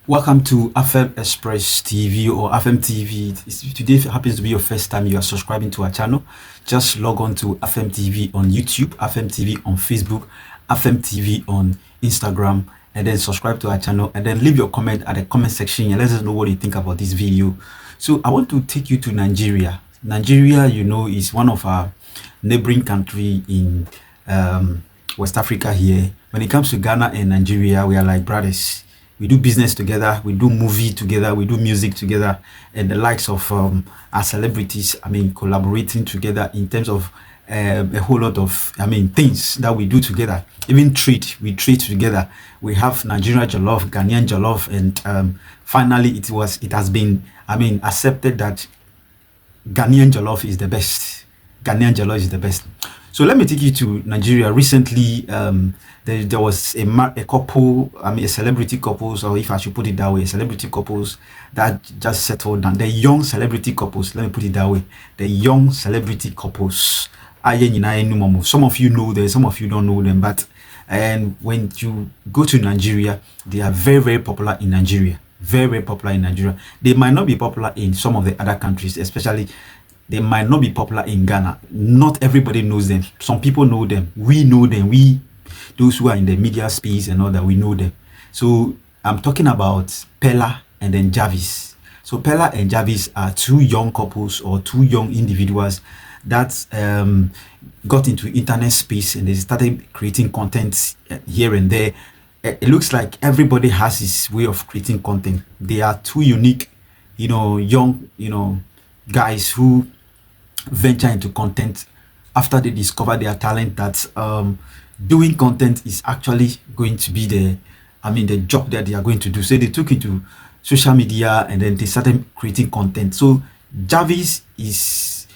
Welcome to FM Express TV or FM TV. Today happens to be your first time you are subscribing to our channel. Just log on to FM TV on YouTube, FM TV on Facebook, FM TV on Instagram, and then subscribe to our channel and then leave your comment at the comment section and let us know what you think about this video. So I want to take you to Nigeria. Nigeria, you know, is one of our neighboring country in West Africa here. When it comes to Ghana and Nigeria, we are like brothers. We do business together, we do movie together, we do music together, and the likes of our celebrities, collaborating together in terms of a whole lot of, things that we do together. Even we trade together. We have Nigeria Jollof, Ghanaian Jollof, and finally it has been, accepted that Ghanaian Jollof is the best. Ghanaian Jollof is the best. So let me take you to Nigeria. Recently, there was a couple, a celebrity couples, or if I should put it that way, celebrity couples that just settled down. The young celebrity couples, let me put it that way. The young celebrity couples. Some of you know them, some of you don't know them, but and when you go to Nigeria, they are very, very popular in Nigeria. Very, very popular in Nigeria. They might not be popular in some of the other countries, especially they might not be popular in Ghana. Not everybody knows them. Some people know them. We know them. Those who are in the media space and all that, we know them. So I'm talking about Peller and then Jarvis. So Peller and Jarvis are two young couples or two young individuals that got into internet space and they started creating content here and there. It looks like everybody has his way of creating content. They are two unique, young, guys who venture into content after they discover their talent that doing content is actually going to be the job that they are going to do. So they took into social media and then they started creating content. So Jarvis is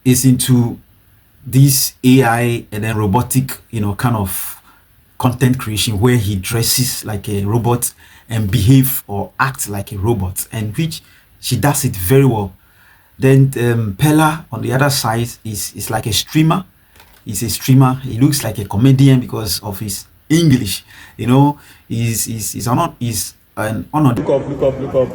into this AI and then robotic, kind of content creation where he dresses like a robot and behave or act like a robot, and which she does it very well. Then Peller on the other side is like a streamer. He's a streamer. He looks like a comedian because of his English. He's an honor. Look up.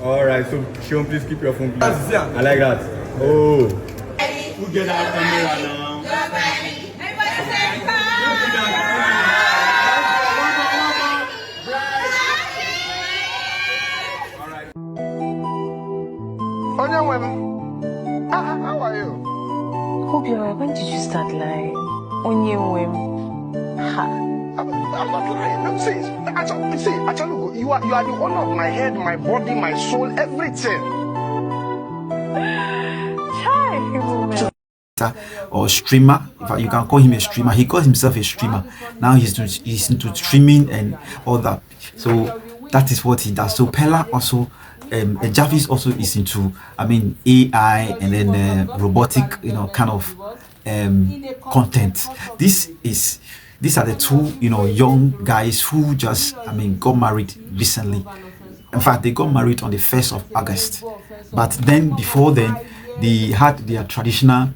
All right, so Sean, please keep your phone, please. I like that. Oh. Who get our camera now? Everybody say All right. Onion women. How are you? Hope you're right. When did you start lying? Onion women. I'm not lying. I'm saying, actually, you are the owner of my head, my body, my soul, everything. Or streamer, if you can call him a streamer. He calls himself a streamer. Now he's into streaming and all that. So that is what he does. So Peller also, Jarvis also is into, AI and then robotic, kind of content. These are the two, young guys who just, got married recently. In fact, they got married on the 1st of August. But then, before then, they had their traditional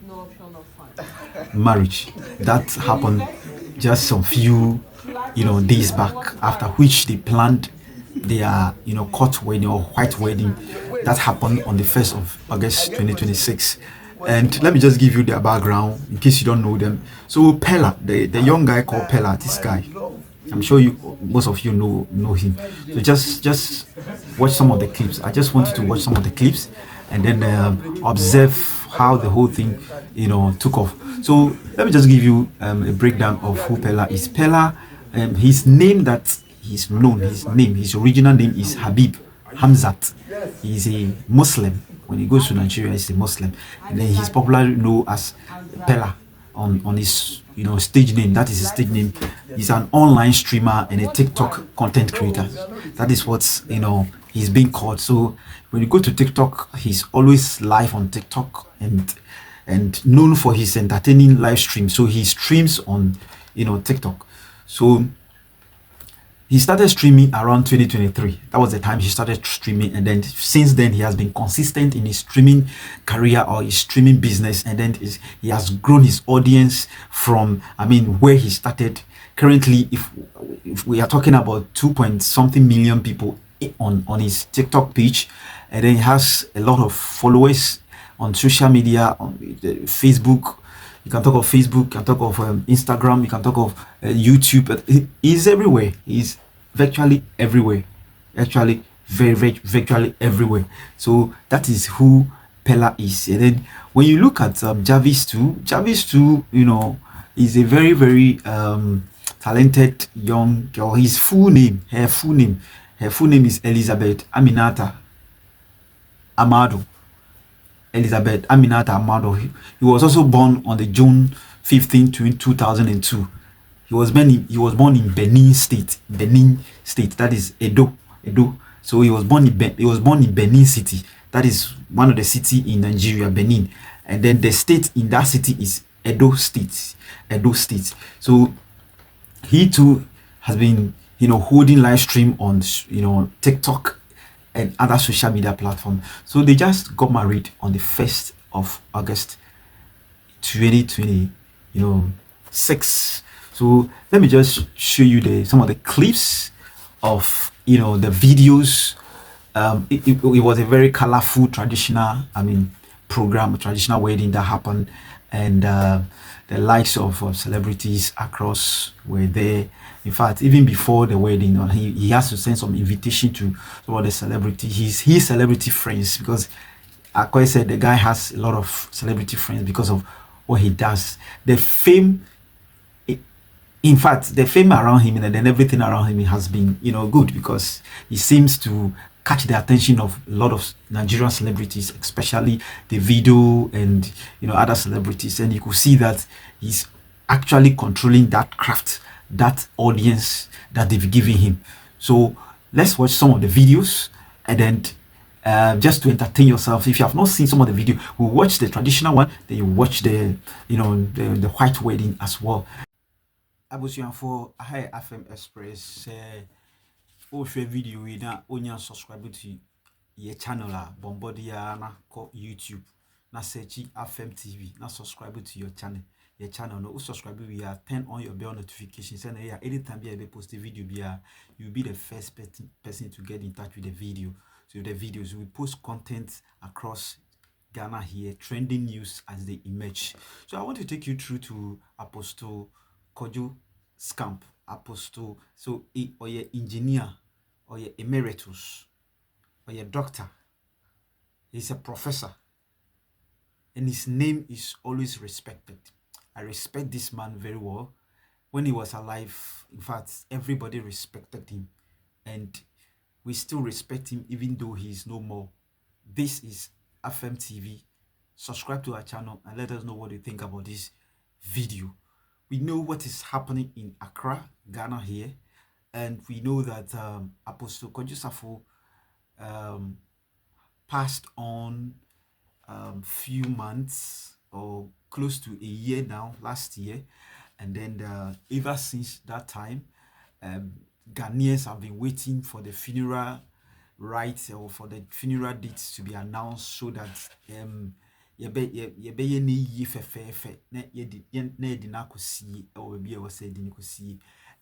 marriage. That happened just some few, days back, after which they planned their, court wedding or white wedding. That happened on the 1st of August 2026. And let me just give you their background in case you don't know them. So Peller, the young guy called Peller, this guy, I'm sure most of you know him. So just watch some of the clips. I just want you to watch some of the clips and then observe how the whole thing, took off. So let me just give you a breakdown of who Peller is. Peller, his name that he's known, his original name is Habib Hamzat. He's a Muslim. When he goes to Nigeria, he's a Muslim, and then he's popularly known as Peller on his stage name. That is his stage name. He's an online streamer and a TikTok content creator. That is what he's being called. So when you go to TikTok, he's always live on TikTok and known for his entertaining live stream. So he streams on TikTok. So he started streaming around 2023. That was the time he started streaming, and then since then he has been consistent in his streaming career or his streaming business, and then he has grown his audience from where he started currently, if we are talking about 2 point something million people on his TikTok page, and then he has a lot of followers on social media, on Facebook. You can talk of Facebook, you can talk of Instagram, you can talk of YouTube. He's everywhere. He's virtually everywhere. Actually, very virtually everywhere. So that is who Peller is. And then when you look at Jarvis too, is a very talented young girl. Her full name is Elizabeth Aminata Amado. Elizabeth Aminata Amado. He was also born on the June 15th, 2002. He was born in Benin State. That is Edo. So he was born in Benin City. That is one of the city in Nigeria, Benin. And then the state in that city is Edo State. So he too has been, holding live stream on, TikTok and other social media platforms. So they just got married on the 1st of August 2026. So let me just show you some of the clips of the videos. It was a very colorful traditional traditional wedding that happened, and the likes of celebrities across were there. In fact, even before the wedding, he has to send some invitation to some of the celebrities, his celebrity friends, because Akoy said the guy has a lot of celebrity friends because of what he does. The fame, in fact, the fame around him and then everything around him has been, good, because he seems to catch the attention of a lot of Nigerian celebrities, especially the video and other celebrities, and you could see that he's actually controlling that craft, that audience that they've given him. So let's watch some of the videos, and then just to entertain yourself. If you have not seen some of the video, we'll watch the traditional one, then you watch the white wedding as well. Abusuafo, Ahai FM Express. Share video yi na onya subscribe to your channel bombodi ya na ko YouTube na search FM TV na subscribe to your channel no subscribe we are turn on your bell notifications, and anytime I post a video you'll be the first person to get in touch with the video. So the videos, we post content across Ghana here, trending news as they emerge. So I want to take you through to Apostle Kojo Scamp. Apostle, so or your engineer, or your emeritus, or your doctor. He's a professor, and his name is always respected. I respect this man very well. When he was alive, in fact, everybody respected him, and we still respect him even though he is no more. This is FM TV. Subscribe to our channel and let us know what you think about this video. We know what is happening in Accra, Ghana here, and we know that Apostle Kojo Safo passed on few months or close to a year now, last year, and then ever since that time, Ghanaians have been waiting for the funeral rites or for the funeral dates to be announced, so that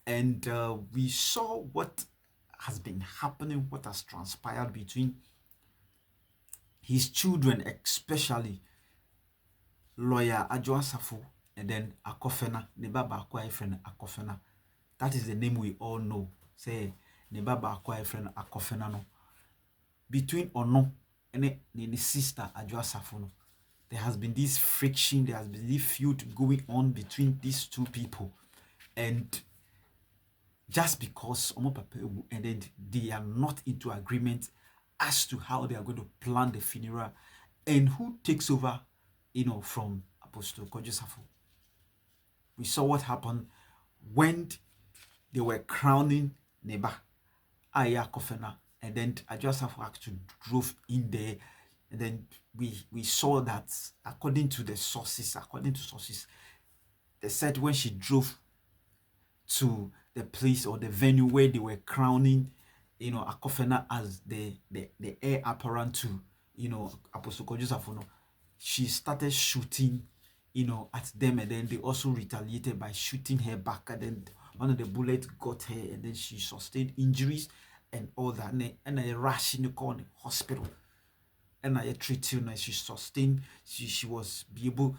and we saw what has been happening, what has transpired between his children, especially lawyer Adjoa Safo and then Akofena, Nebaba Akwa friend Akofena. That is the name we all know. Say Nebaba Akwa friend Akofena no. Between Ono and his sister Adjoa Safo no, there has been this friction, there has been this feud going on between these two people, and just because and then they are not into agreement as to how they are going to plan the funeral and who takes over, from Apostle Kojo Safo. We saw what happened when they were crowning Neba Aya Kofena, and then Adjoa Safo actually drove in there, and then we saw that according to sources, they said when she drove to the place or the venue where they were crowning, Akofena as the heir apparent to, Apostle Kojo Safo, she started shooting, at them, and then they also retaliated by shooting her back, and then one of the bullets got her, and then she sustained injuries and all that. And I rushed in the hospital. And I treat you, and she sustained. She was be able,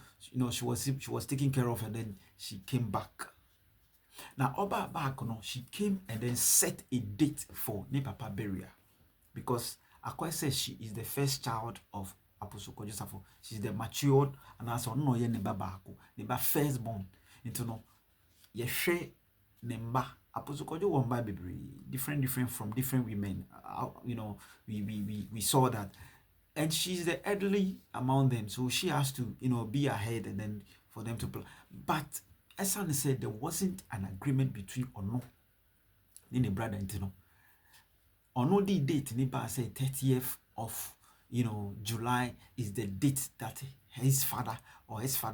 she was taken care of, and then she came back. Now Oba back, she came and then set a date for ne papa burial, because Akwa says she is the first child of Apostle Kojosafo. She's the matured, and as no ye neba baako, neba firstborn. Into no ye share nemba Apostle Kojo won different from different women. We saw that. And she's the elderly among them, so she has to, be ahead, and then for them to play. But as I said, there wasn't an agreement between Ono and the brother, Ono the date, Niba said 30th of July is the date that his father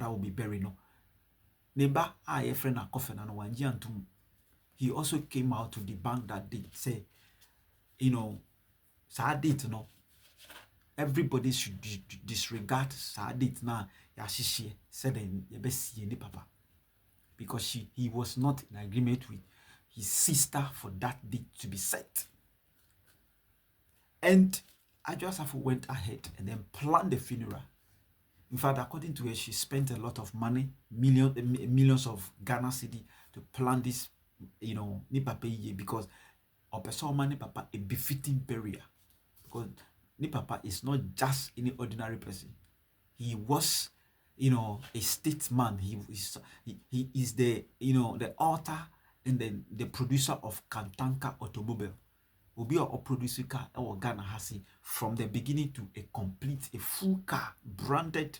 will be buried. No, Neba a friend a coffin and wanjiantum. He also came out to debunk that date, say, sad date, everybody should disregard sad date now. Yashishi said in papa, because he was not in agreement with his sister for that date to be set. And Ajosafu went ahead and then planned the funeral. In fact, according to her, she spent a lot of money, millions of Ghana cedi to plan this, ni papa because ni papa a befitting burial. Because ni papa is not just any ordinary person. He was, a statesman. He is the, the author and then the producer of Kantanka Automobile. Obi or producer car or Ghana Hasi from the beginning to a full car branded